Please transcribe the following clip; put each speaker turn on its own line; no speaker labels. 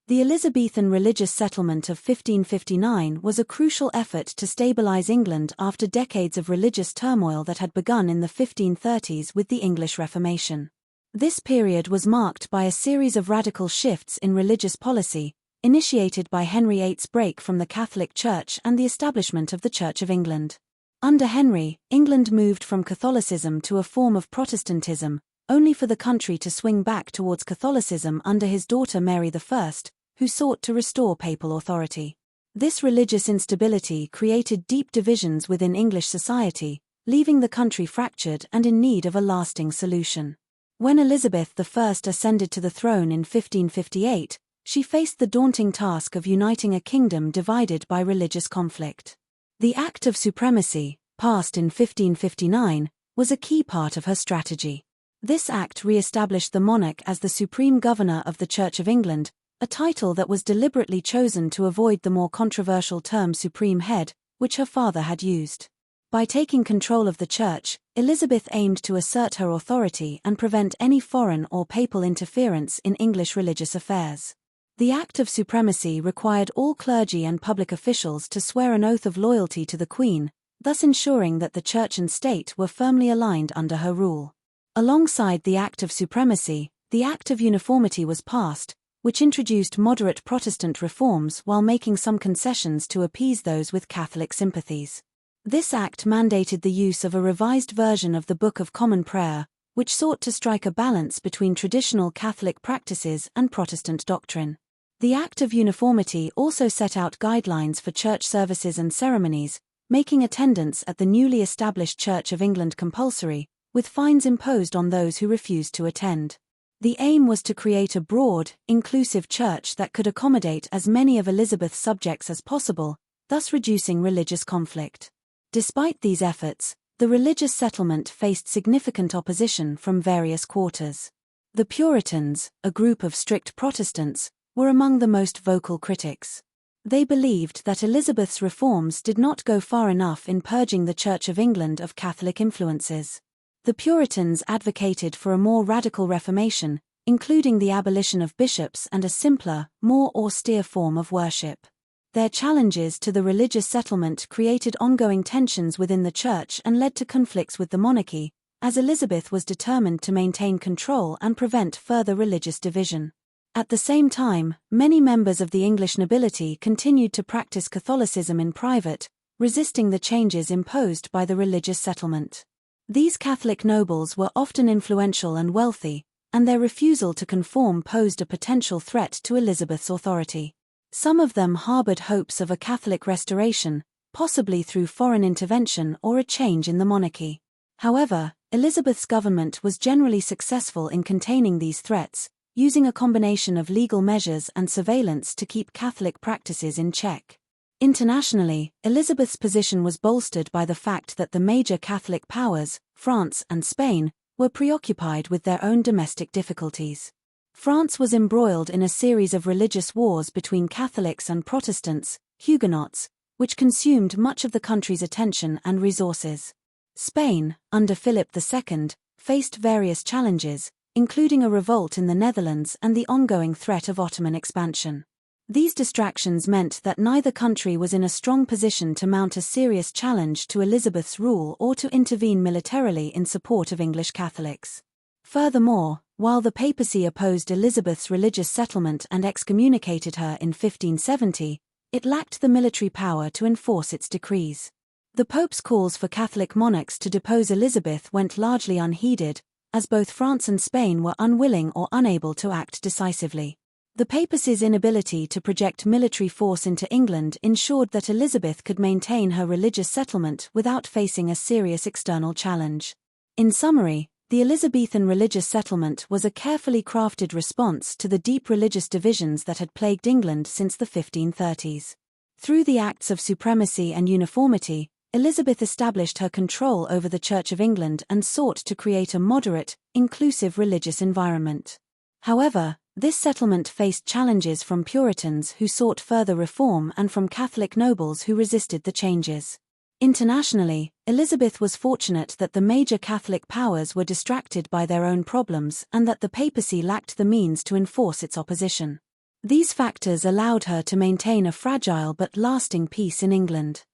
The Elizabethan religious settlement of 1559 was a crucial effort to stabilize England after decades of religious turmoil that had begun in the 1530s with the English Reformation. This period was marked by a series of radical shifts in religious policy, initiated by Henry VIII's break from the Catholic Church and the establishment of the Church of England. Under Henry, England moved from Catholicism to a form of Protestantism, only for the country to swing back towards Catholicism under his daughter Mary I, who sought to restore papal authority. This religious instability created deep divisions within English society, leaving the country fractured and in need of a lasting solution. When Elizabeth I ascended to the throne in 1558, she faced the daunting task of uniting a kingdom divided by religious conflict. The Act of Supremacy, passed in 1559, was a key part of her strategy. This act re-established the monarch as the supreme governor of the Church of England, a title that was deliberately chosen to avoid the more controversial term supreme head, which her father had used. By taking control of the Church, Elizabeth aimed to assert her authority and prevent any foreign or papal interference in English religious affairs. The Act of Supremacy required all clergy and public officials to swear an oath of loyalty to the Queen, thus ensuring that the Church and state were firmly aligned under her rule. Alongside the Act of Supremacy, the Act of Uniformity was passed, which introduced moderate Protestant reforms while making some concessions to appease those with Catholic sympathies. This act mandated the use of a revised version of the Book of Common Prayer, which sought to strike a balance between traditional Catholic practices and Protestant doctrine. The Act of Uniformity also set out guidelines for church services and ceremonies, making attendance at the newly established Church of England compulsory, with fines imposed on those who refused to attend. The aim was to create a broad, inclusive church that could accommodate as many of Elizabeth's subjects as possible, thus reducing religious conflict. Despite these efforts, the religious settlement faced significant opposition from various quarters. The Puritans, a group of strict Protestants, were among the most vocal critics. They believed that Elizabeth's reforms did not go far enough in purging the Church of England of Catholic influences. The Puritans advocated for a more radical reformation, including the abolition of bishops and a simpler, more austere form of worship. Their challenges to the religious settlement created ongoing tensions within the Church and led to conflicts with the monarchy, as Elizabeth was determined to maintain control and prevent further religious division. At the same time, many members of the English nobility continued to practice Catholicism in private, resisting the changes imposed by the religious settlement. These Catholic nobles were often influential and wealthy, and their refusal to conform posed a potential threat to Elizabeth's authority. Some of them harbored hopes of a Catholic restoration, possibly through foreign intervention or a change in the monarchy. However, Elizabeth's government was generally successful in containing these threats, using a combination of legal measures and surveillance to keep Catholic practices in check. Internationally, Elizabeth's position was bolstered by the fact that the major Catholic powers, France and Spain, were preoccupied with their own domestic difficulties. France was embroiled in a series of religious wars between Catholics and Protestants, Huguenots, which consumed much of the country's attention and resources. Spain, under Philip II, faced various challenges, including a revolt in the Netherlands and the ongoing threat of Ottoman expansion. These distractions meant that neither country was in a strong position to mount a serious challenge to Elizabeth's rule or to intervene militarily in support of English Catholics. Furthermore, while the papacy opposed Elizabeth's religious settlement and excommunicated her in 1570, it lacked the military power to enforce its decrees. The Pope's calls for Catholic monarchs to depose Elizabeth went largely unheeded, as both France and Spain were unwilling or unable to act decisively. The papacy's inability to project military force into England ensured that Elizabeth could maintain her religious settlement without facing a serious external challenge. In summary, the Elizabethan religious settlement was a carefully crafted response to the deep religious divisions that had plagued England since the 1530s. Through the Acts of Supremacy and Uniformity, Elizabeth established her control over the Church of England and sought to create a moderate, inclusive religious environment. However, this settlement faced challenges from Puritans who sought further reform and from Catholic nobles who resisted the changes. Internationally, Elizabeth was fortunate that the major Catholic powers were distracted by their own problems and that the papacy lacked the means to enforce its opposition. These factors allowed her to maintain a fragile but lasting peace in England.